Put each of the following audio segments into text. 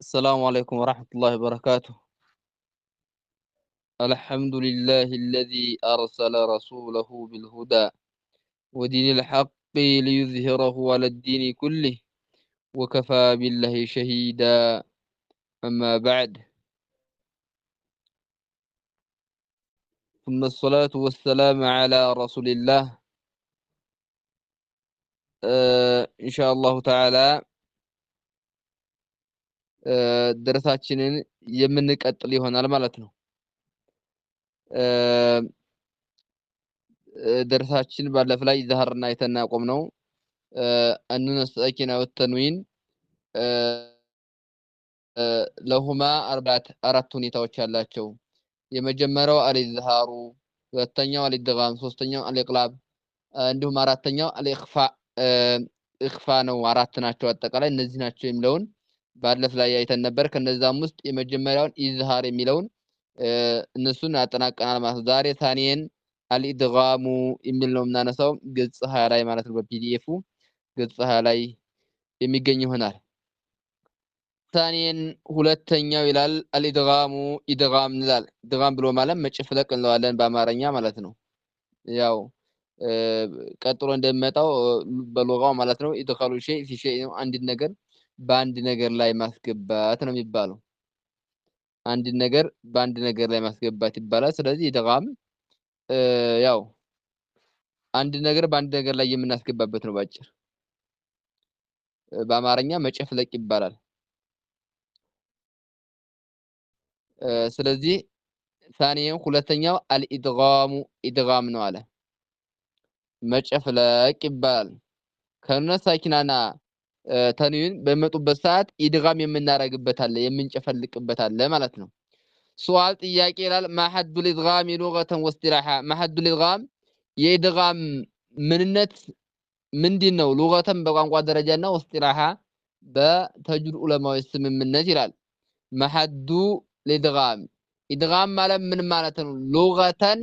السلام عليكم ورحمة الله وبركاته. الحمد لله الذي أرسل رسوله بالهدى ودين الحق ليظهره على الدين كله وكفى بالله شهيدا. أما بعد، ثم الصلاة والسلام على رسول الله. إن شاء الله تعالى درساتنا يمنك أتلي هنا المالتنا درساتنا بعد فلاي ظهرنا يتناقم نو أننا سأكنا والتنوين ለሁማ አራት ሁኔታዎች ያላቸው የመጀመሪያው አልኢዝሃሩ፣ ሁለተኛው አልኢድጋም፣ ሶስተኛው አልኢቅላብ እንዲሁም አራተኛው ኢኽፋ ነው። አራት ናቸው አጠቃላይ እነዚህ ናቸው የሚለውን ባለፈ ላይ አይተን ነበር። ከነዛም ውስጥ የመጀመሪያውን ኢዝሃር የሚለውን እነሱን አጠናቀናል ማለት ነው። ዛሬ ታኒየን አልኢድጋሙ የሚል ነው የምናነሳው ገጽ 20 ላይ ማለት ነው። በፒዲኤፉ ገጽ 20 ላይ የሚገኝ ይሆናል። ታኒየን ሁለተኛው ይላል አልኢድጋሙ ኢድጋም እንላል። ኢድጋም ብሎ ማለት መጨፍለቅ እንለዋለን በአማርኛ ማለት ነው። ያው ቀጥሎ እንደሚመጣው በሉጋው ማለት ነው ኢድኻሉ ሸይ ፊ ሸይ ነው። አንድ ነገር በአንድ ነገር ላይ ማስገባት ነው የሚባለው። አንድ ነገር በአንድ ነገር ላይ ማስገባት ይባላል። ስለዚህ ኢድጋም ያው አንድ ነገር በአንድ ነገር ላይ የምናስገባበት ነው ባጭር። በአማርኛ መጨፍለቅ ይባላል። ስለዚህ ታኒየን ሁለተኛው አልኢድጋሙ ኢድጋም ነው አለ። መጨፍለቅ ይባላል። ከነ ሳኪናና ተንዊን በመጡበት ሰዓት ኢድጋም የምናረግበት አለ የምንጨፈልቅበት አለ ማለት ነው። ሱዋል ጥያቄ ይላል ማሐዱል ኢድጋም ሉገተን ወስጢላሃ። ማሐዱል ኢድጋም የኢድጋም ምንነት ምንድነው? ሉገተን በቋንቋ ደረጃና ወስጢላሃ በተጅዊድ ዑለማዎች ስምምነት ይላል። ማሐዱ ኢድጋም ኢድጋም ማለት ምን ማለት ነው? ሉገተን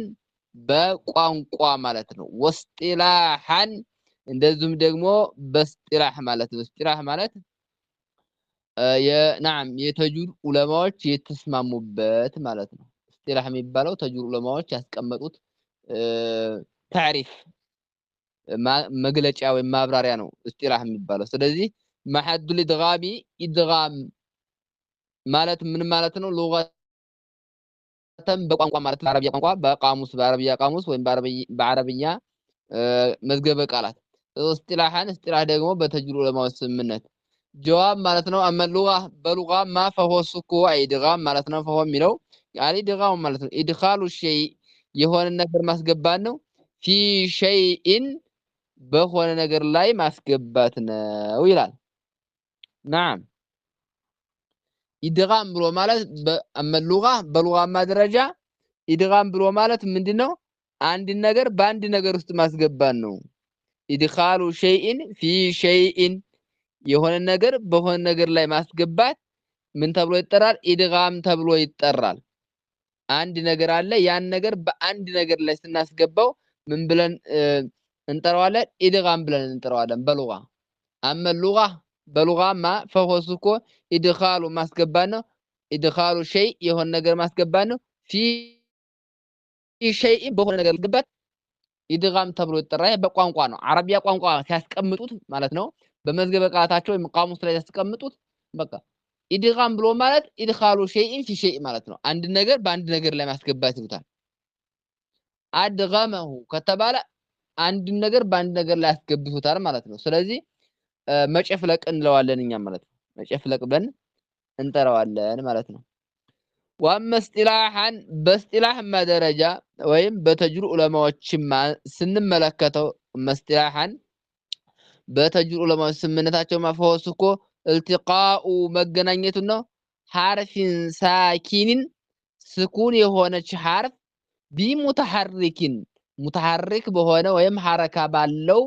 በቋንቋ ማለት ነው። ወስጢላሃን እንደዚሁም ደግሞ በስጢላህ ማለት ነው። ስጢላህ ማለት የተጅዊድ ዑለማዎች የተስማሙበት ማለት ነው። ስጢላህ የሚባለው ተጅዊድ ዑለማዎች ያስቀመጡት ታሪፍ መግለጫ ወይም ማብራሪያ ነው ስጢላህ የሚባለው። ስለዚህ ማሐዱል ኢድጋሚ ኢድጋም ማለት ምን ማለት ነው? ሉገተን በቋንቋ ማለት በአረብያ ቋንቋ በቃሙስ በአረብያ ቃሙስ ወይም በአረብኛ መዝገበ ቃላት። እስጢላሃን እስጢላህ ደግሞ በተጅዊድ ዑለማዎች ስምምነት። ጀዋብ ማለት ነው አመሉጋ በሉጋ ማ ፈሆ ሱኩ ኢድጋም ማለት ነው። ፈሆ የሚለው ያሊ ኢድጋም ማለት ነው ኢድኻሉ ሸይ የሆነ ነገር ማስገባት ነው። ፊ ሸይኢን በሆነ ነገር ላይ ማስገባት ነው ይላል። ናም ኢድጋም ብሎ ማለት በአመሉጋ በሉጋማ ደረጃ ኢድጋም ብሎ ማለት ምንድነው? አንድ ነገር በአንድ ነገር ውስጥ ማስገባት ነው። ኢድኻሉ ሸይኢን ፊ ሸይኢን የሆነ ነገር በሆነ ነገር ላይ ማስገባት ምን ተብሎ ይጠራል? ኢድጋም ተብሎ ይጠራል። አንድ ነገር አለ። ያን ነገር በአንድ ነገር ላይ ስናስገባው ምን ብለን እንጠራዋለን? ኢድጋም ብለን እንጠራዋለን በሉጋ። አመሉጋ በሉጋማ ፈሆስ እኮ ኢድኻሉ ማስገባት ነው። ኢድኻሉ ሸይ የሆነ ነገር ማስገባት ነው። ፊ ሸይ በሆነ ነገር ማስገባት ኢድጋም ተብሎ ይጠራል። በቋንቋ ነው። አረቢያ ቋንቋ ሲያስቀምጡት ማለት ነው በመዝገበ ቃላታቸው ወይም ቃሙስ ላይ ሲያስቀምጡት በቃ ኢድጋም ብሎ ማለት ኢድኻሉ ሸይኢን ፊ ሸይ ማለት ነው። አንድ ነገር በአንድ ነገር ላይ ማስገባት ይሉታል። አድገመሁ ከተባለ አንድ ነገር በአንድ ነገር ላይ ያስገብቱታል ማለት ነው። ስለዚህ መጨፍለቅ እንለዋለን እኛ ማለት ነው። መጨፍለቅ ብለን እንጠራዋለን ማለት ነው። ወአመ እስጢላሃን በእስጢላህማ ደረጃ ወይም በተጅዊድ ዑለማዎችማ ስንመለከተው መስጢላሃን በተጅዊድ ዑለማዎች ስምምነታቸው ማፈወስ እኮ التقاء መገናኘቱ ነው። ሐርፊን ሳኪንን ስኩን የሆነች ሐርፍ ቢሙተሐሪኪን ሙተሐሪክ በሆነ ወይም ሐረካ ባለው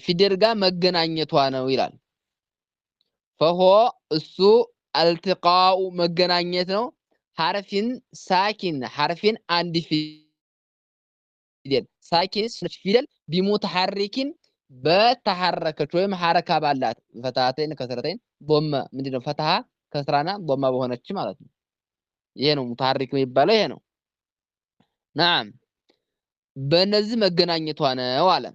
ፊደል ጋር መገናኘቷ ነው ይላል። ፈሆ እሱ التقاء መገናኘት ነው። ሐርፊን ሳኪን ሐርፊን አንድ ፊደል ሳኪን ፊደል ቢሙተሐሪኪን በተሐረከች ወይም ሐረካ ባላት ፈታተን ከሰረተን ቦመ ምንድነው ፈታሃ ከስራና ዶማ በሆነች ማለት ነው። ይሄ ነው ሙተሐሪክ የሚባለው ይሄ ነው። ነዓም በእነዚህ መገናኘቷ ነው አለ።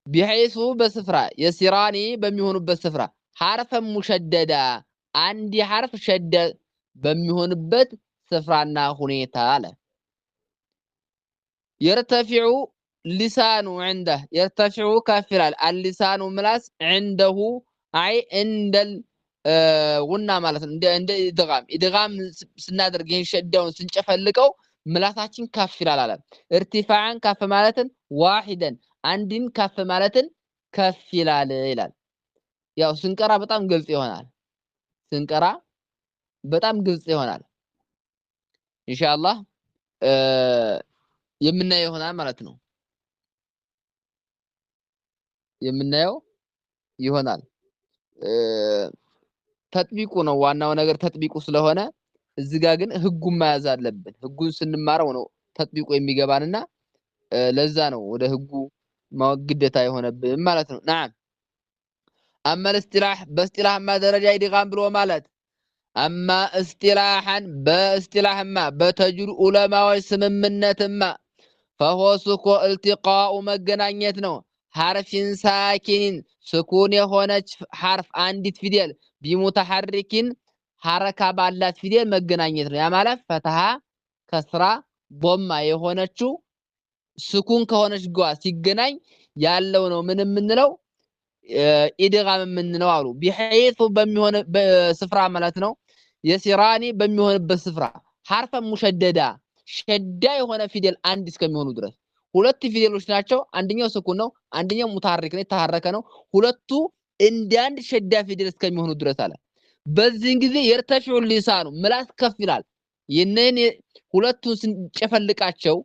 ቢሐይሱ በስፍራ የሲራኒ በሚሆኑበት ስፍራ ሐርፈን ሙሸደዳ አንድ ሐርፍ ሸደ በሚሆንበት ስፍራና ሁኔታ አለ። የርተፊዑ ሊሳኑ عنده የርተፊዑ ከፍ ይላል አልሊሳኑ ምላስ عنده አይ እንደል ጉና ማለት ነው። እንደ ኢድጋም ስናደርግ ይሄን ሸዳውን ስንጨፈልቀው ምላሳችን ከፍ ይላል አለ። እርቲፋዓን ከፍ ማለትን ዋሂደን አንድን ከፍ ማለትን ከፍ ይላል ይላል። ያው ስንቀራ በጣም ግልጽ ይሆናል። ስንቀራ በጣም ግልጽ ይሆናል። ኢንሻአላህ የምናየው ይሆናል ማለት ነው። የምናየው ይሆናል። ተጥቢቁ ነው ዋናው ነገር ተጥቢቁ ስለሆነ እዚህ ጋር ግን ህጉን መያዝ አለብን። ህጉን ስንማረው ነው ተጥቢቁ የሚገባንና ለዛ ነው ወደ ህጉ ማወቅ ግዴታ የሆነብን ማለት ነው። ነዓም አማ እስትላህ በእስትላህማ ደረጃ ኢድጋም ብሎ ማለት አማ እስትላሃን በእስትላህማ በተጅሩ ዑለማዎች ስምምነትማ ፈሆ ስኮ التقاء መገናኘት ነው። ሐርፊን ሳኪን ስኩን የሆነች ሐርፍ አንዲት ፊደል ቢሙተሐሪኪን ሐረካ ባላት ፊደል መገናኘት ነው። ያ ማለት ፈተሃ ከስራ ዶማ የሆነችው ስኩን ከሆነች ጋር ሲገናኝ ያለው ነው ምን የምንለው ኢድጋም የምንለው አሉ። ቢሐይቱ በሚሆን በስፍራ ማለት ነው። የሲራኒ በሚሆንበት ስፍራ ሐርፈ ሙሸደዳ ሸዳ የሆነ ፊደል አንድ እስከሚሆኑ ድረስ ሁለት ፊደሎች ናቸው። አንደኛው ስኩን ነው፣ አንደኛው ሙተሐሪክ ነው የተሐረከ ነው። ሁለቱ እንደ አንድ ሸዳ ፊደል እስከሚሆኑ ድረስ አለ። በዚህን ጊዜ የርተፊዑ ሊሳኑ ምላስ ከፍ ይላል። የነን ሁለቱን ስንጨፈልቃቸው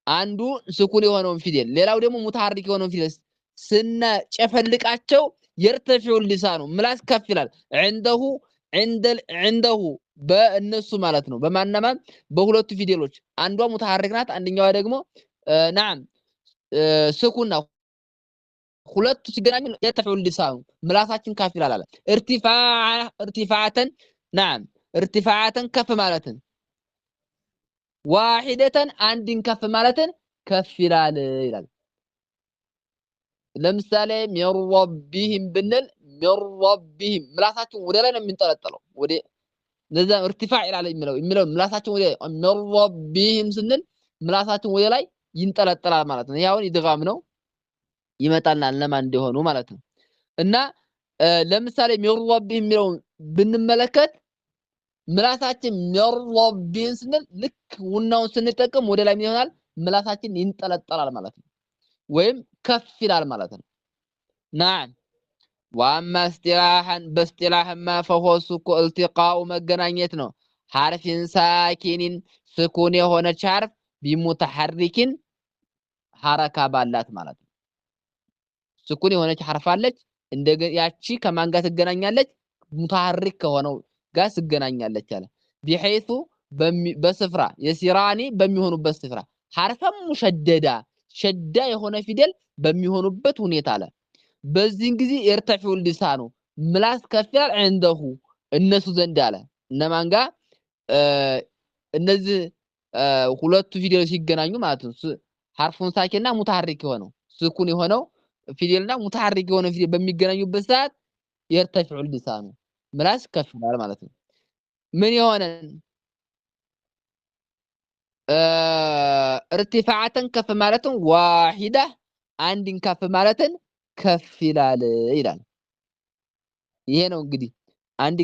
አንዱ ስኩን የሆነውን ፊደል ሌላው ደግሞ ሙተሐሪክ የሆነውን ፊደል ስናጨፈልቃቸው የርተፊዑ ሊሳኑ ምላስ ከፍ ይላል። عنده በእነሱ ማለት ነው። በማንነማን በሁለቱ ፊደሎች አንዷ ሙተሐሪክ ናት፣ አንደኛዋ ደግሞ ነዓም ስኩን ነው። ሁለቱ ሲገናኙ የርተፊዑ ሊሳኑ ምላሳችን ከፍ ይላል አለ። ارتفاعተን ነዓም ارتفاعተን ከፍ ማለትን ዋሂደተን አንድን ከፍ ማለትን ከፍ ይላል ይላል። ለምሳሌ ሚረቢሂም ብንል ሚረቢሂም ምላሳችን ወደ ላይ ነው የሚንጠለጠለው። ወደ ለዛ ارتفاع ይላል የሚለው ምላሳችን ወደ ሚረቢሂም ስንል ምላሳችን ወደ ላይ ይንጠለጠላል ማለት ነው። ያው ኢድጋም ነው ይመጣልናል ለማን እንደሆኑ ማለት ነው። እና ለምሳሌ ሚረቢሂም የሚለውን ብንመለከት ምላሳችን ሚረቢሂም ስንል ልክ ውናውን ስንጠቀም ወደ ላይ ይሆናል ምላሳችን ይንጠለጠላል ማለት ነው። ወይም ከፍ ይላል ማለት ነው። ነዓም ወአማ እስጢላሃን በእስጢላህማ ፈሆ ስኩ التقاء መገናኘት ነው። ሐርፊን ሳኪኒን ስኩን የሆነች ሐርፍ ቢሙተሐሪኪን ሐረካ ባላት ማለት ነው። ስኩን የሆነች ሐርፍ አለች እንደገና ያቺ ከማን ጋር ትገናኛለች? ሙተሐሪክ ከሆነው ጋር ትገናኛለች አለ። ቢሐይቱ በስፍራ የሲራኒ በሚሆኑበት ስፍራ ሐርፈን ሙሸደዳ ሸዳ የሆነ ፊደል በሚሆኑበት ሁኔታ አለ። በዚህን ጊዜ የርተፊዑ ሊሳኑ ምላስ ከፍ ይላል عنده እነሱ ዘንድ አለ። እነማን ጋር? እነዚህ ሁለቱ ፊደሎች ሲገናኙ ማለት ነው። ሐርፉን ሳኪንና ሙተሐሪክ የሆነው ስኩን የሆነው ፊደልና ሙተሐሪክ የሆነው ፊደል በሚገናኙበት ሰዓት የርተፊዑ ሊሳኑ ምላስ ከፍ ይላል ማለት ነው። ምን የሆነን ارتفاعተን ከፍ ማለትን ዋሂዳ አንድን ከፍ ማለትን ከፍ ይላል ይላል። ይሄ ነው እንግዲህ አንድ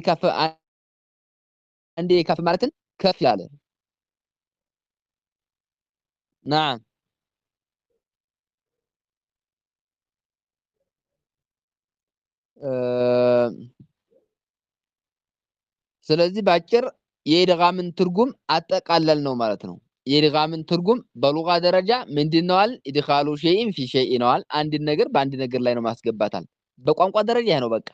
ከፍ ማለትን ከፍ ይላል። ነዓም ስለዚህ ባጭር የኢድጋምን ትርጉም አጠቃለል ነው ማለት ነው። የኢድጋምን ትርጉም በሉጋ ደረጃ ምንድነዋል? ኢድኻሉ ሸይኢን ፊ ሸይኢ ነዋል። አንድ ነገር በአንድ ነገር ላይ ነው ማስገባታል። በቋንቋ ደረጃ ይሄ ነው በቃ።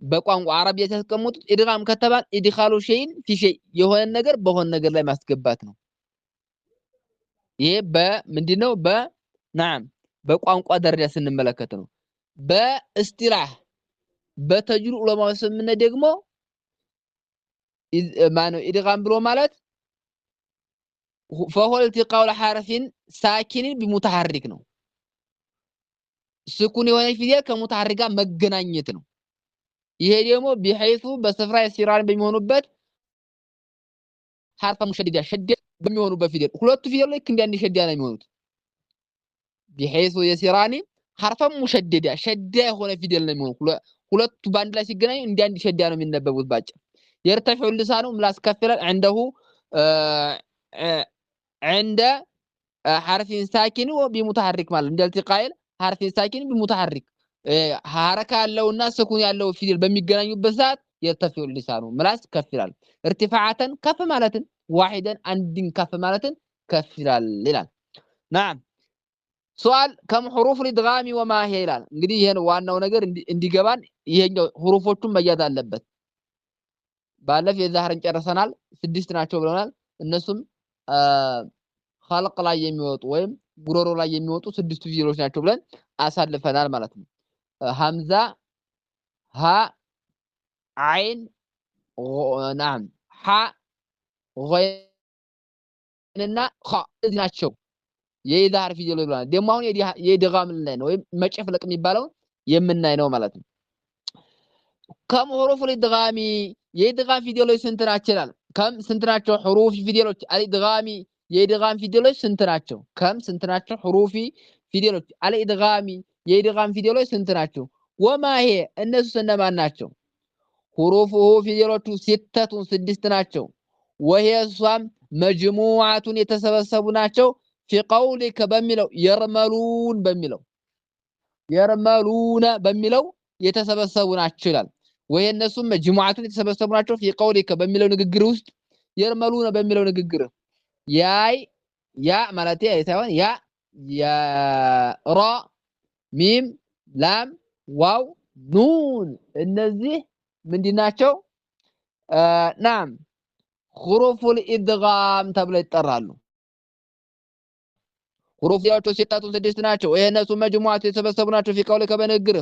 በቋንቋ አረብያ ያስቀመጡት ኢድጋም ከተባል ኢድኻሉ ሸይኢን ፊ ሸይኢ የሆነ ነገር በሆነ ነገር ላይ ማስገባት ነው። ይሄ በምንድነው? ነዓም በቋንቋ ደረጃ ስንመለከት ነው። በእስጢላህ በተጅሩ ዑለማው ስምነ ደግሞ ማነው ኢድጋም ብሎ ማለት فهو التقاء الحرف ساكن بمتحرك ነው ስኩን የሆነ ፊደል ከሙተሐሪክ ጋር መገናኘት ነው ይሄ ደግሞ بحيث በስፍራ ሲራን በሚሆኑበት حرف مشدد شد በሚሆኑበት ፊደል ሁለቱ ፊደል ልክ እንደ አንድ ሸዳ ነው የሚሆኑት بحيث የሲራኒ حرف مشدد ሸዳ የሆነ ፊደል ነው የሚሆኑት ሁለቱ ባንድ ላይ ሲገናኙ እንደ አንድ ሸዳ ነው የሚነበቡት ባጭ يرتفع اللسان ምላስ ከፍ ይላል عنده عند حرف ساكن وبمتحرك ማለት እንደ التقاء حرف ساكن بمتحرك حركه ያለውና ስኩን ያለው ፊደል በሚገናኙበት ሰዓት يرتفع اللسان ምላስ ከፍ ይላል ارتفاعا ከፍ ማለትን واحدا አንድን ከፍ ማለትን ከፍ ይላል ይላል نعم سؤال كم حروف الادغام وما هي ይላል እንግዲህ ይሄን ዋናው ነገር እንዲገባን ይሄኛው ሁሩፎቹን መያዝ አለበት ባለፈ የዛህርን ጨርሰናል 6 ናቸው ብለናል እነሱም خلق ላይ የሚወጡ ወይም ጉሮሮ ላይ የሚወጡ 6 ፊደሎች ናቸው ብለን አሳልፈናል ማለት ነው ሐምዛ ሀ አይን نعم ሐ غይንና ኸ ናቸው የኢዛር ፊደሎች ብለናል ደግሞ አሁን የኢድጋም ላይ ነው ወይም መጨፍለቅ የሚባለው የምናይ ነው ማለት ነው كم حروف الادغام የኢድጋም ፊደሎች ስንት ናቸው ይላል ከም ስንት ናቸው حروف ፊደሎች الادغام የኢድጋም ፊደሎች ስንት ናቸው ከም ስንት ናቸው حروف ፊደሎች الادغام የኢድጋም ፊደሎች ስንት ናቸው وما هي እነሱ እነማን ናቸው حروفه ፊደሎቹ 6 ናቸው وهي እሷም مجموعة የተሰበሰቡ ናቸው في قولك በሚለው يرملون በሚለው የተሰበሰቡ ናቸው ይላል ወይ እነሱም مجموعة የተሰበሰቡ ናቸው في قولك በሚለው ንግግር ውስጥ يرملون በሚለው ንግግር ያ ማለት ሳይሆን ያ ራ ሚም ላም ዋው ኑን እነዚህ ምንድናቸው ናም حروف الادغام ተብለው ይጠራሉ حروف ያዎቹ 6 ናቸው እነሱ መጅሙዓት የተሰበሰቡ ናቸው في قولك በንግግር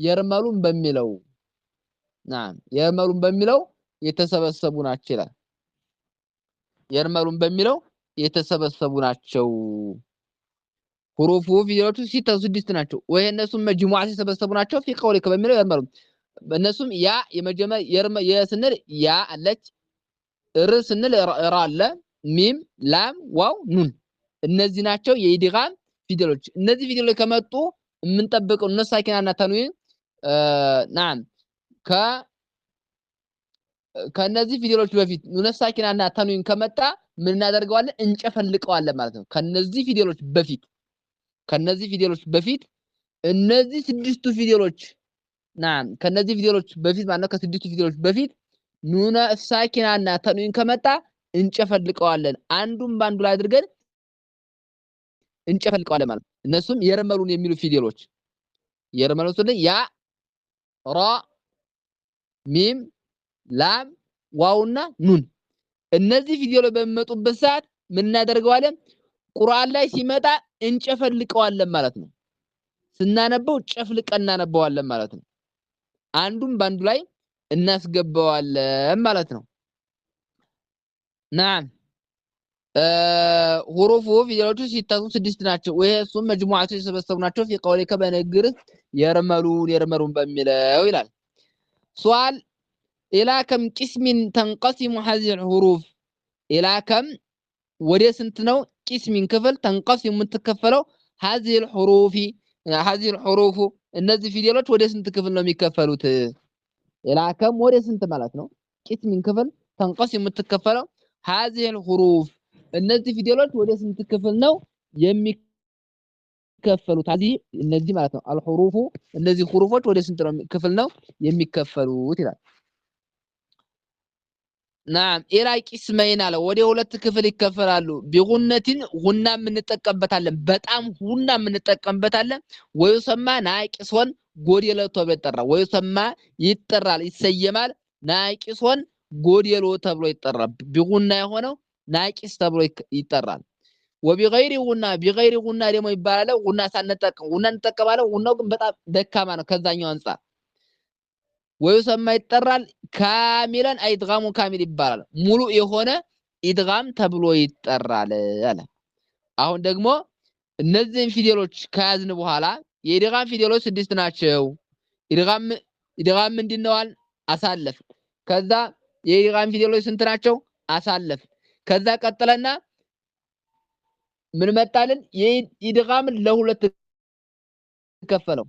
يرملون በሚለው ናም يرملون በሚለው የተሰበሰቡ ናቸው ይላል يرملون በሚለው የተሰበሰቡ ናቸው حروف ፊደሎቹ 6 ናቸው ወይ እነሱም መጅሙዓት የተሰበሰቡ ናቸው في قولك በሚለው يرملون እነሱም ያ የመጀመሪያ የስንል ያ አለች ር ስንል ራ አለ ሚም ላም ዋው ኑን እነዚህ ናቸው የኢድጋም ፊደሎች እነዚህ ፊደሎች ከመጡ የምንጠብቀው እነሱ ሳኪናና ተንዊን ናም ከነዚህ ፊደሎች በፊት ኑን ሳኪናና ተንዊን ከመጣ ምን እናደርገዋለን እንጨፈልቀዋለን ማለት ነው ከነዚህ ፊደሎች በፊት እነዚህ 6ቱ ፊደሎች ናም ከነዚህ ፊደሎች በፊት ማለት ነው ከ6ቱ ፊደሎች በፊት ኑን ሳኪናና ተንዊን ከመጣ እንጨፈልቀዋለን አንዱን ባንዱ ላይ አድርገን እንጨፈልቀዋለን ማለት እነሱም የርመሉን የሚሉ ፊደሎች የርመሉን ያ ራ ሚም ላም ዋውና ኑን እነዚህ ፊደሎች በሚመጡበት ሰዓት ምን እናደርገዋለን ቁርአን ላይ ሲመጣ እንጨፈልቀዋለን ማለት ነው ስናነበው ጨፍልቀን እናነበዋለን ማለት ነው አንዱን ባንዱ ላይ እናስገባዋለን ማለት ነው ናም حروفه ፊደሎቹ 6 ናቸው ወይ እሱም መጅሙዓቱ የተሰበሰቡ ናቸው في قولك በንግግር يرملون በሚለው ይላል سؤال الى كم قسم تنقسم هذه الحروف الى كم ወደ ስንት ነው قسم ክፍል تنقسم የምትከፈለው هذه الحروف እነዚህ ፊደሎች ወደ ስንት ክፍል ነው የሚከፈሉት الى كم ወደ ስንት ማለት ነው قسم ክፍል تنقسم የምትከፈለው هذه الحروف እነዚህ ፊደሎች ወደ ስንት ክፍል ነው የሚከፈሉት እነዚህ ማለት ነው الحروف እነዚህ ሁሩፎች ወደ ስንት ክፍል ነው የሚከፈሉት ይላል نعم الى قسمين አለ ወደ ሁለት ክፍል ይከፈላሉ ቢጉነቲን ጉና እንጠቀምበታለን በጣም ጉና እንጠቀምበታለን ወይሰማ ናቂሶን ጎዴሎ ተብሎ ይጠራል ወይሰማ ይጠራል ይሰየማል ናቂሶን ጎዴሎ ተብሎ ይጠራል ቢጉና የሆነው ናቂስ ተብሎ ይጠራል ወቢገይሪ ጉና ቢገይሪ ጉና ደግሞ ይባላል። ጉና ሳንጠቀም ጉና እንጠቀማለን። ጉናው ግን በጣም ደካማ ነው ከዛኛው አንፃር ወይሰማ ይጠራል። ካሚለን አይድጋሙ ካሚል ይባላል። ሙሉ የሆነ ኢድጋም ተብሎ ይጠራል አለ። አሁን ደግሞ እነዚህን ፊደሎች ከያዝን በኋላ የኢድጋም ፊደሎች 6 ናቸው። ኢድጋም ምንድነዋል? አሳለፍ። ከዛ የኢድጋም ፊደሎች ስንት ናቸው? አሳለፍ። ከዛ ቀጥለና ምን መጣልን? የኢድጋምን ለሁለት ከፈለው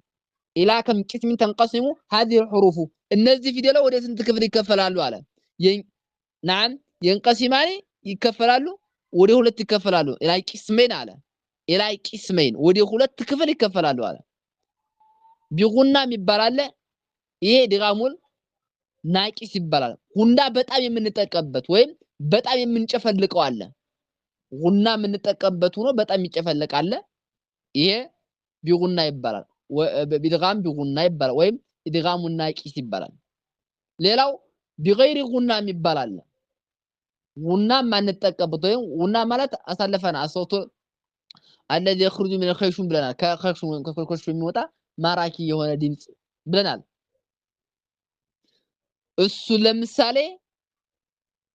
ኢላ ከም ቂስሚን ተንቀሲሙ هذه الحروف እነዚህ ፊደሎች ወደ ስንት ክፍል ይከፈላሉ አለ። ናም የንቀሲማኒ ይከፈላሉ፣ ወደ ሁለት ይከፈላሉ። ኢላ ቂስሜን አለ። ኢላ ቂስሜን ወደ ሁለት ክፍል ይከፈላሉ አለ። ቢጉና ይባላል። ይሄ ድጋሙል ናቂስ ይባላል። ጉና በጣም የምንጠቀምበት ወይም በጣም የምንጨፈልቀው አለ። ጉና የምንጠቀምበት ሆኖ በጣም ይጨፈልቃል። ይሄ ቢጉና ይባላል። ቢድጋም ቢጉና ይባላል ወይም ኢድጋሙ ናቂስ ይባላል። ሌላው ቢገይሪ ጉና ይባላል። ጉና ማንጠቀምበት ወይም ጉና ማለት አሳለፈና አሶቶ الذي يخرج من الخيشوم ብለናል። ከኸይሹም የሚወጣ ማራኪ የሆነ ድምጽ ብለናል። እሱ ለምሳሌ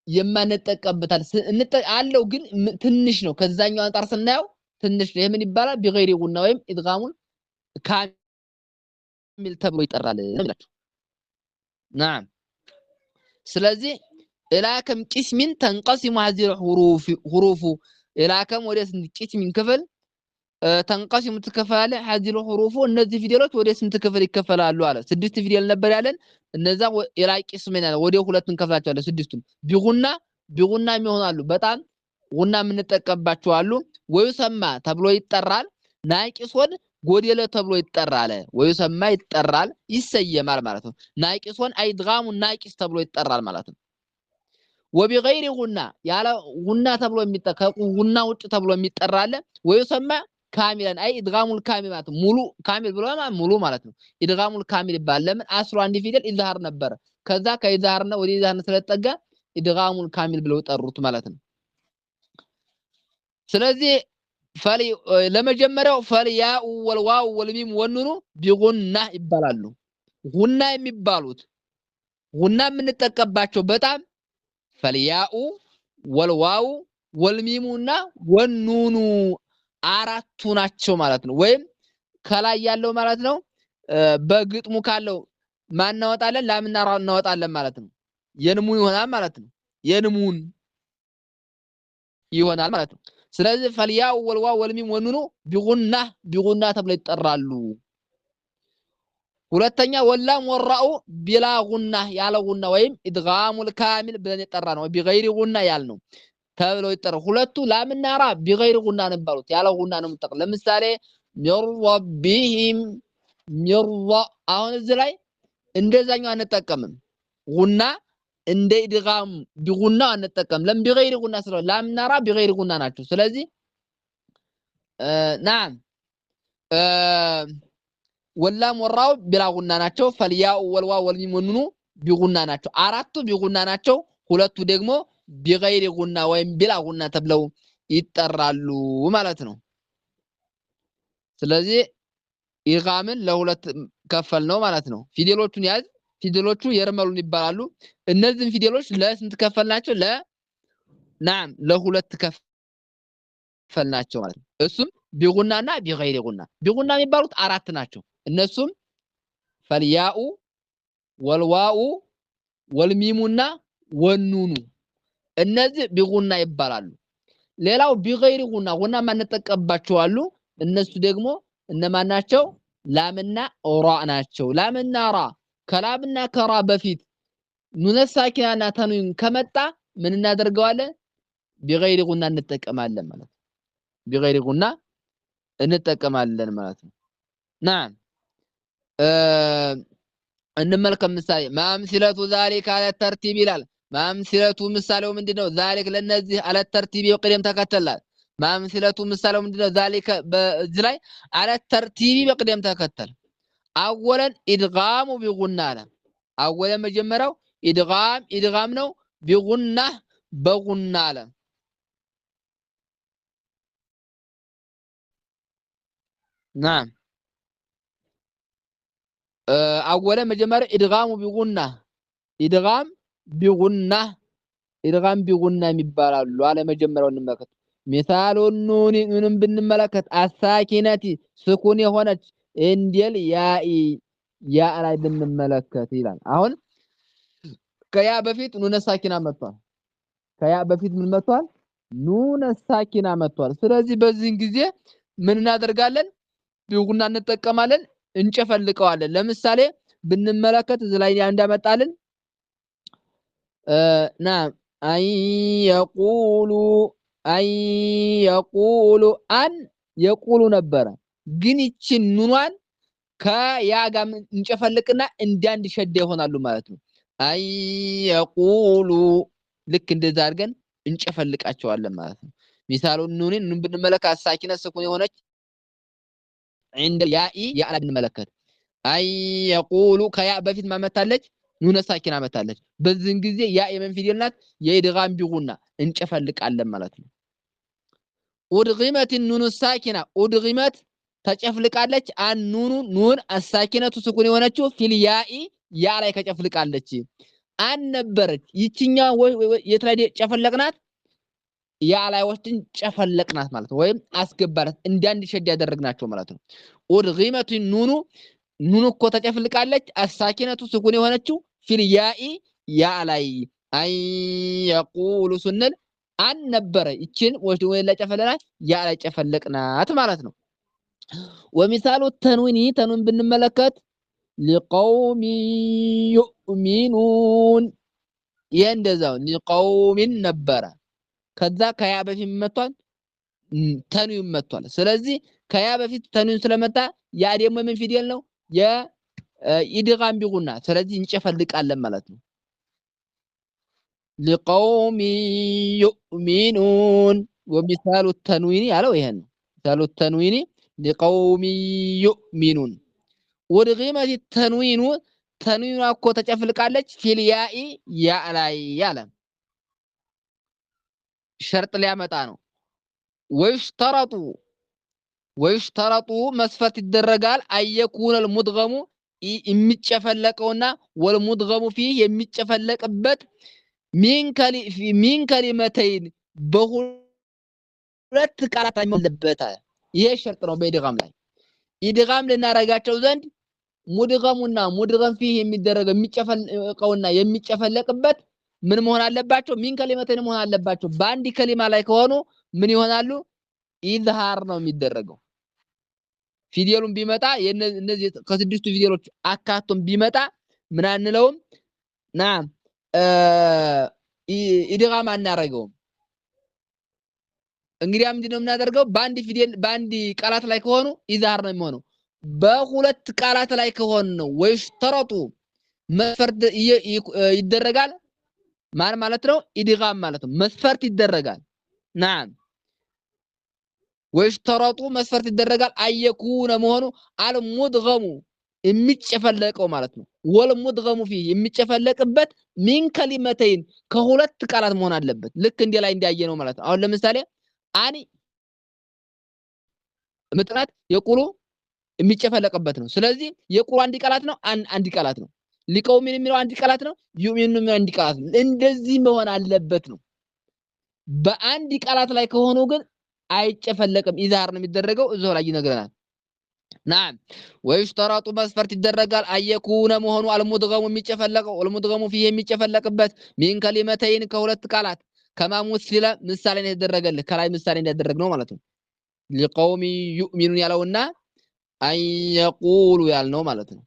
የማንጠቀምበታል አለው ግን ትንሽ ነው። ከዛኛው አንፃር ስናየው ትንሽ ነው። ምን ይባላል? ቢገይሪ ጉና ወይም ኢድጋሙን ካሚል ተብሎ ይጠራል ነው። نعم ስለዚህ ኢላከም ቂስሚን ተንቀሲሙ هذه الحروف ኢላከም ወደ ስንት ቂስሚን ክፍል ተንቀሲሙ ትከፈላለ هذه الحروف እነዚህ ፊደሎች ወደ ስንት ክፍል ይከፈላሉ አለ። 6 ፊደል ነበር ያለን። እነዛ ኢላ ቂስሚን አለ ወደ ሁለት እንከፍላቸዋለን። 6ቱን ቢጉና የሚሆናሉ በጣም ጉና የምንጠቀምባቸው አሉ። ወይሰማ ተብሎ ይጠራል። ናቂሶን ጎደለ ተብሎ ይጠራል። ወይሰማ ይጠራል ይሰየማል ማለት ነው። ናቂሶን አይድጋሙ ናቂስ ተብሎ ይጠራል ማለት ነው። ወቢገይሪ ጉና ያለ ጉና ተብሎ የሚጠራ ጉና ውጭ ተብሎ የሚጠራል። ወይሰማ ካሚለን አይ ኢድጋሙል ካሚል ማለት ሙሉ ካሚል ብሎ ሙሉ ማለት ነው። ኢድጋሙል ካሚል ይባላል። ለምን አስሩ አንድ ፊደል ኢዝሃር ነበር። ከዛ ከኢዝሃርና ወደ ኢዝሃር ስለተጠጋ ኢድጋሙል ካሚል ብለው ጠሩት ማለት ነው። ስለዚህ ለመጀመሪያው ፈልያኡ ወልዋው ወልሚም ወኑኑ ቢጉና ይባላሉ። ጉና የሚባሉት ጉና የምንጠቀምባቸው በጣም ፈልያኡ ወልዋው ወልሚሙና ወኑኑ አራቱ ናቸው ማለት ነው። ወይም ከላይ ያለው ማለት ነው በግጥሙ ካለው ማን እናወጣለን? ላምና ራ እናወጣለን ማለት ነው። የንሙን ይሆናል ማለት ነው። የንሙን ይሆናል ማለት ነው። ስለዚህ ፈልያው ወልዋው ወልሚም ወኑኑ ቢጉና ተብለው ይጠራሉ። ሁለተኛ ወላም ወራኡ ቢላ ጉና ያለ ጉና ወይም ኢድጋሙል ካሚል ብለን የጠራ ነው። ቢገይሪ ጉና ያልነው ተብለው ይጠራሉ። ሁለቱ ላምና ራ ቢገይሪ ጉና ነው የሚባሉት። ያለ ጉና ነው የምንጠቅም። ለምሳሌ ሚርቢሂም ሚርባ አሁን እዚህ ላይ እንደዛኛው አንጠቀምም። ጉና እንደ ኢድጋም ቢጉና አንጠቀም። ለም ቢገይሪ ጉና ስለሆነ ላምና ራ ቢገይሪ ጉና ናቸው። ስለዚህ ናም ወላም ወራው ቢላ ጉና ናቸው። ፈልያው ወልዋው ወልሚም ወኑኑ ቢጉና ናቸው። አራቱ ቢጉና ናቸው። ሁለቱ ደግሞ ቢገይሪ ጉና ወይም ቢላ ጉና ተብለው ይጠራሉ ማለት ነው። ስለዚህ ኢድጋምን ለሁለት ከፈል ነው ማለት ነው። ፊደሎቹን ያዝ። ፊደሎቹ የርመሉን ይባላሉ። እነዚህን ፊደሎች ለስንት ከፈልናቸው? ናም ለሁለት ከፈልናቸው ማለት ነው። እሱም ቢጉናና ቢገይሪ ጉና። ቢጉና የሚባሉት አራት ናቸው። እነሱም ፈልያኡ ወልዋኡ ወልሚሙና ወኑኑ እነዚህ ቢጉና ይባላሉ። ሌላው ቢገይሪ ጉና ማንጠቀምባቸው አሉ። እነሱ ደግሞ እነማን ናቸው? ላምና ራ ናቸው። ላምና ራ ከላምና ከራ በፊት ኑነ ሳኪናና ተንዊን ከመጣ ምን እናደርገዋለን? ቢገይሪ ጉና እንጠቀማለን ማለት ነው። ቢገይሪ ጉና እንጠቀማለን ማለት ነው። ናም እንመልከት ምሳሌ ማምሲለቱ ዛሊክ አለ ተርቲብ ይላል። ማምሲለቱ ምሳሌው ምንድነው? ዛሊክ ለነዚህ አለ ተርቲብ በቅደም ተከተል። ማምሲለቱ ምሳሌው ምንድነው? ዛሊክ በዚህ ላይ አለ ተርቲብ በቅደም ተከተል አወለን ኢድጋሙ ቢጉና አለ። አወለን መጀመሪያው ኢድጋም ነው። ቢጉና በጉና አለ። نعم أولا مجمر إدغام بغنة إدغام بغنة إدغام بغنة مبارا على مجمر ونملكت مثال النون من بنملكت الساكنة سكون هنا إنديل يا على بنملكت إلى أهون كيا بفيت نون ساكنة مطال كيا بفيت من مطال نون ساكنة مطال ስለዚህ በዚህን ጊዜ ምን እናደርጋለን ቢጉና እንጠቀማለን እንጨፈልቀዋለን ለምሳሌ ብንመለከት እዚህ ላይ እንዳመጣልን نعم أن يقولوا أن يقولوا ነበረ ግን ይችን ኑኗን ከያ ጋር እንጨፈልቅና እንዳንድ ሸዳ ይሆናሉ ማለት ነው أن يقولوا ልክ እንደዛ አድርገን እንጨፈልቃቸዋለን ማለት ነው ሚሳሉን ኑንን ብንመለከት ሳኪነ ስኩን የሆነች عند الياء يا ብንመለከት أن يقولوا ከያ በፊት ማመታለች ኑነ ሳኪና መታለች በዚህን ጊዜ ያ የመን ፊደል ናት የኢድጋም ቢጉና እንጨፈልቃለን ማለት ነው ኡድጊመት ኑኑ ሳኪና ኡድጊመት ተጨፍልቃለች አንኑኑ ኑን አሳኪነቱ ስኩን የሆነችው ፊል ያኢ ያ ላይ ከጨፍልቃለች አንነበረች ይችኛው የት ላይ ጨፈለቅናት ያ ላይ ወስድን ጨፈለቅናት ማለት ወይም አስገባናት እንዳንድ ሸድ ያደረግናቸው ማለት ነው ኡድጊመት ኑኑ እኮ ተጨፍልቃለች አሳኪነቱ ስኩን የሆነችው ፊል ያኢ ያ ላይ አን የቁሉ ስንል አንነበረ ይችን ወስድ ወይ ለጨፈለናት ያ ላይ ጨፈለቅናት ማለት ነው ወሚሳሉ ተንዊን ብንመለከት لقوم يؤمنون يندزاو لقوم ነበረ ከዛ ከያ በፊት መጥቷል ተንዊን መጥቷል ስለዚህ ከያ በፊት ተንዊን ስለመጣ ያ ደግሞ ምን ፊደል ነው የኢድጋም ቢጉና ስለዚህ እንጨፈልቃለን ማለት ነው لقوم يؤمنون ومثال التنوين ያለው ይሄን مثال التنوين لقوم يؤمنون ودغيمة التنوين ተንዊኗ እኮ ተጨፍልቃለች ፊል ያኢ ያ ላይ ያለ ሸርጥ ሊያመጣ ነው ወይሽተረጡ መስፈርት ይደረጋል አየኩን المدغم የሚጨፈለቀውና ወልሙድገሙ ፊህ የሚጨፈለቅበት ሚን ከሊመተይን በሁለት ቃላት አይመለበት ይሄ ሸርጥ ነው በኢድጋም ላይ ኢድጋም ልናረጋቸው ዘንድ ሙድገሙና ሙድገም ፊህ የሚደረገው የሚጨፈለቀውና የሚጨፈለቅበት ምን መሆን አለባቸው ሚን ከሊመተይን መሆን አለባቸው በአንድ ከሊማ ላይ ከሆኑ ምን ይሆናሉ ኢዝሃር ነው የሚደረገው ፊደሉን ቢመጣ እነዚህ ከስድስቱ ፊደሎች አካቶም ቢመጣ ምን አንለውም ናም ኢድጋም አናረገውም እንግዲህ ምንድነው የምናደርገው በአንድ ፊደል በአንድ ቃላት ላይ ከሆኑ ኢዝሃር ነው የሚሆነው በሁለት ቃላት ላይ ከሆኑ ነው ወይሽተረጡ መስፈርት ይደረጋል ማለት ነው ኢድጋም ማለት ነው መስፈርት ይደረጋል ናም ወይሽተረጡ መስፈርት ይደረጋል አየኩነ መሆኑ አልሙድገሙ የሚጨፈለቀው ማለት ነው ወልሙድገሙ ፊህ የሚጨፈለቅበት ሚን ከሊመተይን ከሁለት ቃላት መሆን አለበት ልክ እንደ ላይ እንዲያየነው ማለት ነው አሁን ለምሳሌ አኒ ምጥራት የቁሉ የሚጨፈለቅበት ነው ስለዚህ የቁሉ አንድ ቃላት ነው አንድ ቃላት ነው ሊቀውሚን የሚለው አንድ ቃላት ነው ዩሚኑ የሚለው አንድ ቃላት ነው እንደዚህ መሆን አለበት ነው በአንድ ቃላት ላይ ከሆኑ ግን አይጨፈለቅም ኢዝሃር ነው የሚደረገው እዛው ላይ ይነግረናል نعم ويشترط መስፈርት ይደረጋል አየኩነ መሆኑ አልሙድገሙ የሚጨፈለቀው ወልሙድገሙ ፊህ የሚጨፈለቅበት ሚን ከሊመተይን ከሁለት ቃላት ከማሙስለ ምሳሌ ነው የተደረገልህ ከላይ ምሳሌ እንዳደረግነው ማለት ነው لقوم يؤمنون ያለውና አን የቁሉ ያልነው ማለት ነው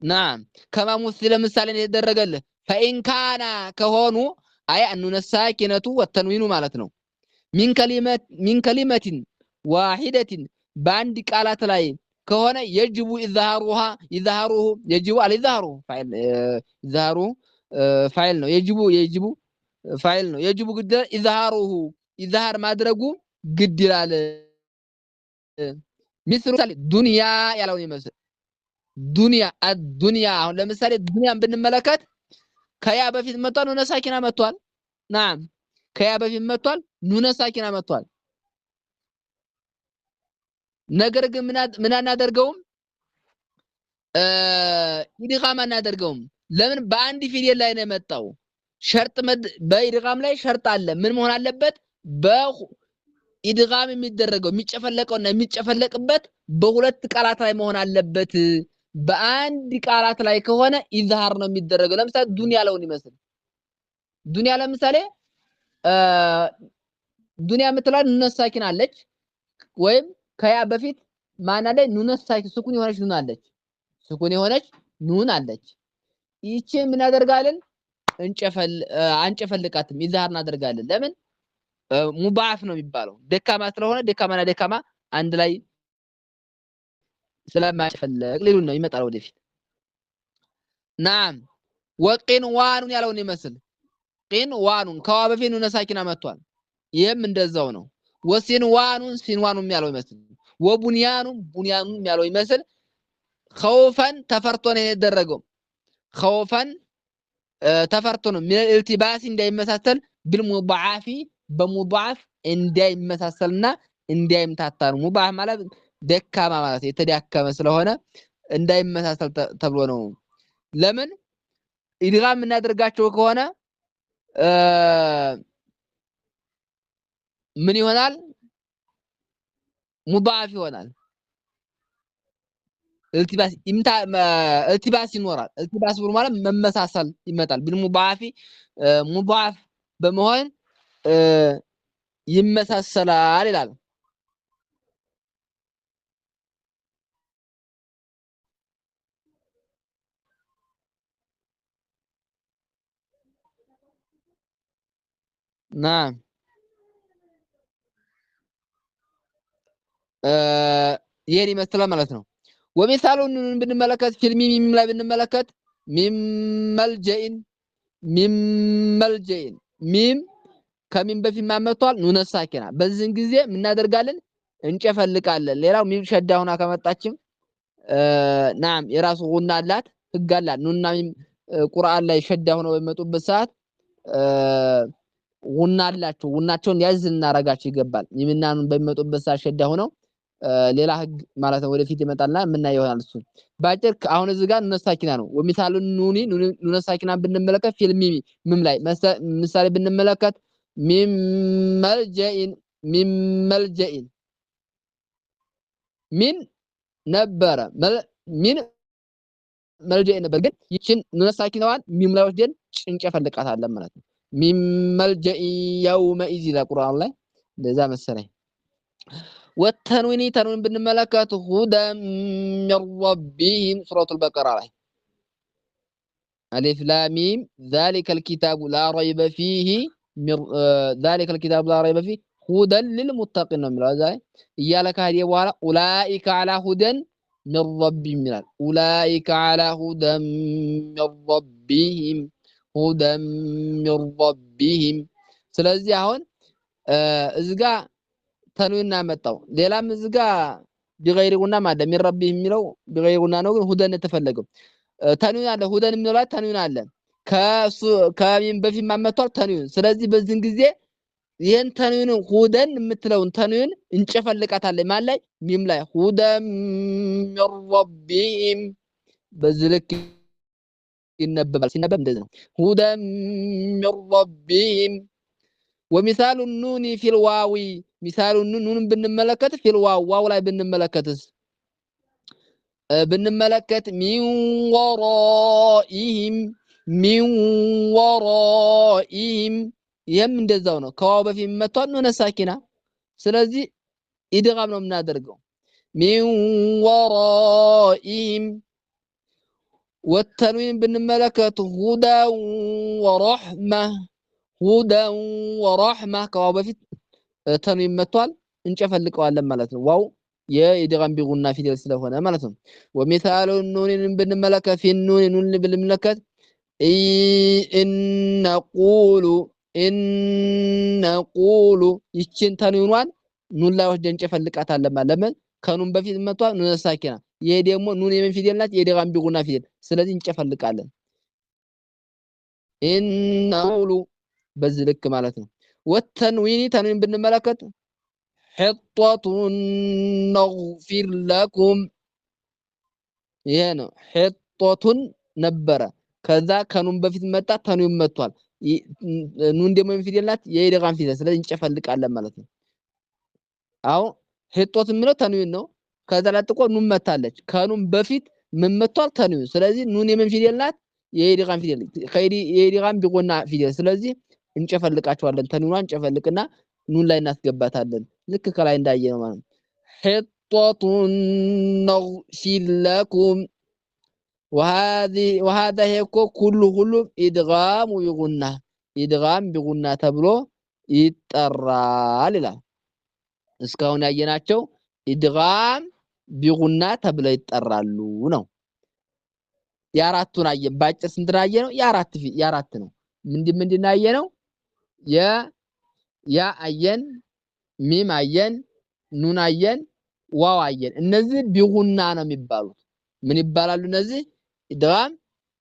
نعم ከማሙስለ ምሳሌ ነው የተደረገልህ فإن كان ከሆኑ አይ አንኑነ ሳኪነቱ ወተንዊኑ ማለት ነው ሚን ከሊመቲን ዋሂደቲን በአንድ ቃላት ላይ ከሆነ የጅቡ ኢዝሃሩሁ የጅቡ አልኢዝሃሩ ኢዝሃሩ ፋይል ነው የጅቡ ፋይል ነው የጅቡ ግድ ኢዝሃሩሁ ኢዝሃር ማድረጉ ግድ ይላል ምሳሌ ዱንያ ያለውን ይመስል ዱንያ አዱንያ አሁን ለምሳሌ ዱንያን ብንመለከት ከያ በፊት መጥቷል ኑነ ሳኪና መጥቷል ናም ከያ በፊት መጥቷል ኑነ ሳኪና መጥቷል ነገር ግን ምን አናደርገውም ኢድጋም አናደርገውም። ለምን? በአንድ ፊደል ላይ ነው የመጣው። ሸርጥ በኢድጋም ላይ ሸርጥ አለ። ምን መሆን አለበት? በኢድጋም የሚደረገው የሚጨፈለቀውና የሚጨፈለቅበት በሁለት ቃላት ላይ መሆን አለበት። በአንድ ቃላት ላይ ከሆነ ኢዝሃር ነው የሚደረገው። ለምሳሌ ዱንያ ለውን ይመስል ዱንያ ለምሳሌ ዱንያ የምትለው ኑን ሳኪን አለች፣ ወይም ከያ በፊት ማን አለ? ኑን ሳኪን ስኩን የሆነች ኑን አለች፣ ስኩን የሆነች ኑን አለች። ይቺ ምን አደርጋለን? አንጨፈልቃትም፣ ኢዝሃር እናደርጋለን። ለምን? ሙባዓፍ ነው የሚባለው። ደካማ ስለሆነ ደካማና ደካማ አንድ ላይ ስለማይጨፈልቅ ሊሉን ነው ይመጣል ወደፊት። ናም ወቂንዋኑን ያለውን ይመስል ቂንዋኑን ከዋ በፊት ኑን ሳኪና መጥቷል። ይህም እንደዛው ነው። ወሲንዋኑን ሲንዋኑን ያለው ይመስል ወቡንያኑን ቡንያኑን ያለው ይመስል ኸውፈን ተፈርቶ ነው የተደረገው። ኸውፈን ተፈርቶ ነው ምን ኢልቲባስ እንዳይመሳሰል بالمضاعف በሙضاعፍ እንዳይመሳሰልና እንዳይምታታ ነው። ሙضاعፍ ማለት ደካማ ማለት የተዳከመ ስለሆነ እንዳይመሳሰል ተብሎ ነው። ለምን? ኢድጋም እናደርጋቸው ከሆነ ምን ይሆናል? ሙضاعፍ ይሆናል። التباس ይኖራል። التباس ብሎ ማለት መመሳሰል ይመጣል። بالمضاعف ሙضاعፍ በመሆን ይመሳሰላል ይላል። ናም ይሄን ይመስላል ማለት ነው። ወሚሳሉን ብንመለከት ፊልሚ ሚም ላይ ብንመለከት ሚም መልጀኢን ሚም ከሚም በፊት ማመቷል ኑነ ሳኪና። በዚህን ጊዜ ምናደርጋለን? እንጨፈልቃለን። ሌላው ሚም ሸዳ ሆና ከመጣችም ናም የራሱ ጉና አላት፣ ህግ አላት። ኑና ሚም ቁርአን ላይ ሸዳ ሆነው በመጡበት ሰዓት ጉና አላቸው። ጉናቸውን ያዝ እናረጋቸው ይገባል። ሚምና ኑን በመጡበት ሰዓት ሸዳ ሆነው ሌላ ህግ ማለት ነው ወደፊት ይመጣልና የምናየው ይሆናል። እሱ ባጭር አሁን እዚህ ጋር ኑነ ሳኪና ነው። ወሚሳሉ ኑነ ሳኪና ብንመለከት ፊልሚ ሚም ላይ ምሳሌ ብንመለከት ሚም መልጀኢን ሚን ነበረ ሚን መልጀኢን ነበር፣ ግን ይችን ኑነ ሳኪናዋን ሚም ላይ ወስደን እንጨፈልቃታለን ማለት ነው። ሚም መልጀኢ የውመኢዝ ይላል ቁርአን ላይ እንደዛ መሰለኝ። ወተንዊኒ ተንዊን ብንመለከት ሁደን ሚን ረቢሂም ሱረቱል በቀራ ላይ አሊፍ ላም ሚም ዛሊከል ኪታቡ ላ ረይበ ፊሂ ዛሊከል ኪታቡ ላ ረይበ ፊሂ ሁደን ሊልሙተቂን ነው የሚለው። እዛ እያለ ከሄደ በኋላ ኡላኢከ ዐላ ሁደን ሚን ረቢሂም ይላል። ኡላኢከ ዐላ ሁደን ሚን ረቢሂም ሁደን ሚን ረቢሂም። ስለዚህ አሁን እዚህ ጋር ተንዊን አመጣው። ሌላም እዚህ ጋር ቢገይሪ ጉና ማለት ሚን ረቢሂም የሚለው ቢገይሪ ጉና ነው፣ ግን ሁደን የተፈለገው ተንዊን አለ። ሁደን የሚለው ላይ ተንዊን አለ። ከሚም በፊት ማመጣው ተንዊን። ስለዚህ በዚህን ጊዜ ይሄን ተንዊን ሁደን የምትለውን ተንዊን እንጨፈልቃታለን ማለት ላይ ሚም ላይ ሁደን ሚን ረቢሂም በዚህ ልክ ይነበባል። ሲነበብ እንደዚህ ነው። ሁደን ሚን ረቢሂም ወሚሳሉ ኑኒ ፊል ዋዊ ሚሳሉ ኑንን ብንመለከት ፊል ዋው ላይ ብንመለከት ሚን ወራኢሂም ይህም እንደዛው ነው። ከዋው በፊት መጥቷል ኑነ ሳኪና። ስለዚህ ኢድጋም ነው የምናደርገው። ሚን ወራኢሂም ወተንዊን ብንመለከት ሁደን ወረሕማ ከዋው በፊት ተንዊን መጥቷል እንጨፈልቀዋለን ማለት ነው። ዋው የኢድጋም ቢጉና ፊደል ስለሆነ ማለት ነው። ወሚሳሉ ኑንን ብንመለከት ፊኑን ኑን ብንመለከት ኢነቁሉ ይችን ተንዊኗን ኑን ላይ ወስደን እንጨፈልቃታለን ማለት ለምን? ከኑን በፊት መጥቷል ኑነ ሳኪና። ይሄ ደግሞ ኑን የምን ፊደል ናት? የኢድጋም ቢጉና ፊደል። ስለዚህ እንጨፈልቃለን። ኢነቁሉ በዚህ ልክ ማለት ነው። ወተንዊኒ ተንዊን ብንመለከት حطة نغفر لكم ይሄ ነው ሐጦቱን ነበረ ከዛ ከኑን በፊት መጣ ተኑን መጥቷል ኑን ደግሞ ፊደል ናት የኢድጋም ፊደል ስለዚህ እንጨፈልቃለን ማለት ነው አሁን ሐጦት የሚለው ተኑን ነው ከዛ ለጥቆ ኑን መታለች ከኑን በፊት ምን መጥቷል ተኑን ስለዚህ ኑን የምን ፊደል ናት የኢድጋም ፊደል የኢድጋም ቢጎና ፊደል ስለዚህ እንጨፈልቃቸዋለን ተኑኗን እንጨፈልቅና ኑን ላይ እናስገባታለን ልክ ከላይ እንዳየነው ማለት ነው حطة نغفر لكم وهذا هيكو كله إدغام بغنة إدغام بغنة تبلو ይጠራል ይላል እስካሁን ያየናቸው ኢድጋም ቢጉና ተብለው ይጠራሉ ነው የአራቱን አየን ባጭር ስንት አየነው የአራት ነው ምንድን አየነው ያ አየን ሚም አየን ኑን አየን ዋው አየን እነዚህ ቢጉና ነው የሚባሉት ምን ይባላሉ እነዚህ ኢድጋም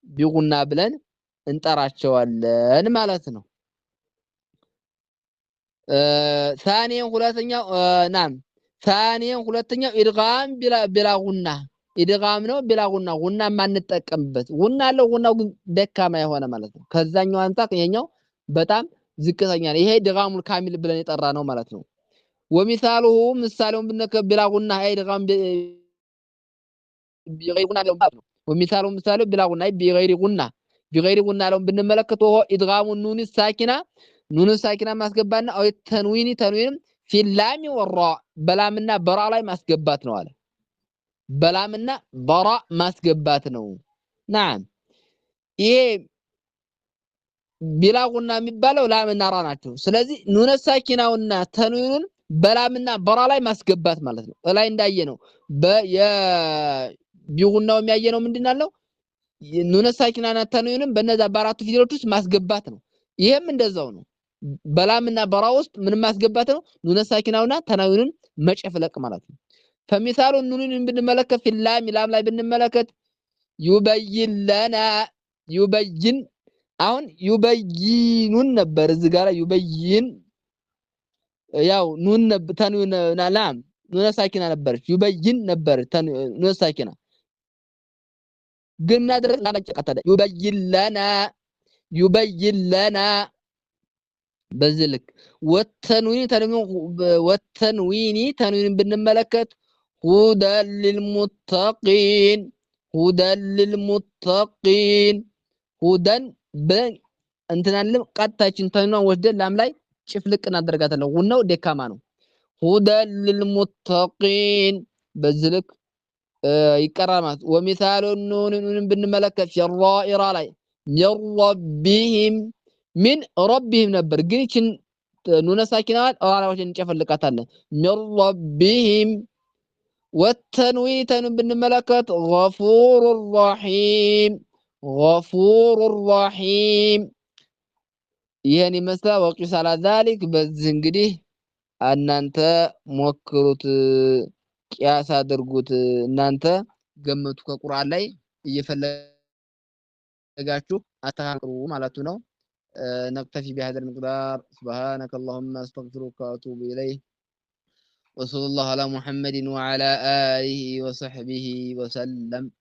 ቢጉና ብለን እንጠራቸዋለን ማለት ነው ثانيا ሁለተኛው ሁለተኛው ኢድጋም ቢላ ጉና ኢድጋም ነው ቢላ ጉና ማንጠቀምበት ጉና አለው ጉናው ግን ደካማ የሆነ ማለት ነው ከዛኛው አንፃር የኛው በጣም ዝቅተኛ ነው ይሄ ኢድጋሙል ካሚል ብለን የጠራ ነው ማለት ነው ወሚሳሉሁ ምሳሌውን ብላ ጉና ኢድጋም ቢገይር ጉና ነው ማለት ነው ወሚሳሉ ምሳሌው ቢላ ጉና ቢገይር ጉና ነው ብንመለከተው ኢድጋሙ ኑን ሳኪና ኑን ሳኪና ማስገባትና አው ተንዊንም ፊላሚ ወራ በላምና በራ ላይ ማስገባት ነው አለ በላምና በራ ማስገባት ነው نعم ይሄ ቢላጉና የሚባለው ላምና ራ ናቸው ስለዚህ ኑን ሳኪናውና ተንዊኑን በላምና በራ ላይ ማስገባት ማለት ነው ላይ እንዳየነው ቢጉናው የሚያየነው ምንድነው ኑን ሳኪናና ተንዊኑን በነዛ በአራቱ ፊደሎች ውስጥ ማስገባት ነው ይሄም እንደዛው ነው በላምና በራ ውስጥ ምን ማስገባት ነው ኑን ሳኪናውና ተንዊኑን መጨፍለቅ ማለት ነው فمثال ኑንን ብንመለከት ፊላም ላም ላይ ብንመለከት يبين لنا يبين አሁን يبينون ነበር እዚህ ጋር يبين ያው ኑን ተንዊን ላም ኑን ሳኪና ነበር يبين ነበር ኑን ሳኪና ግን እናድርግ ላንጨቀተደ يبين لنا በዝልክ ወተንዊኒ ተንዊን ብንመለከት هدى للمتقين هدى እንተናለም ቀጣችን ተንዊን ወስደን ላም ላይ ጭፍልቅ እናደርጋታለን ወነው ደካማ ነው هدى للمتقين በዝልክ ይቀራማት ወሚሳሉ ኑንን ብንመለከት የራኢራ ላይ من ربهم ነበር ግን እቺን ኑነ ሳኪናዋን አራዎችን እንጨፈልቃታለን من ربهم والتنوين ብንመለከት غفور رحيم ይሄን ይመስላል ወቂስ على ذلك በዚህ እንግዲህ እናንተ ሞክሩት ቂያስ አድርጉት እናንተ ገመቱ ከቁርአን ላይ እየፈለጋችሁ አታካክሩ ማለቱ ነው نكتفي بهذا المقدار سبحانك اللهم استغفرك واتوب اليه وصلى الله على محمد وعلى اله وصحبه وسلم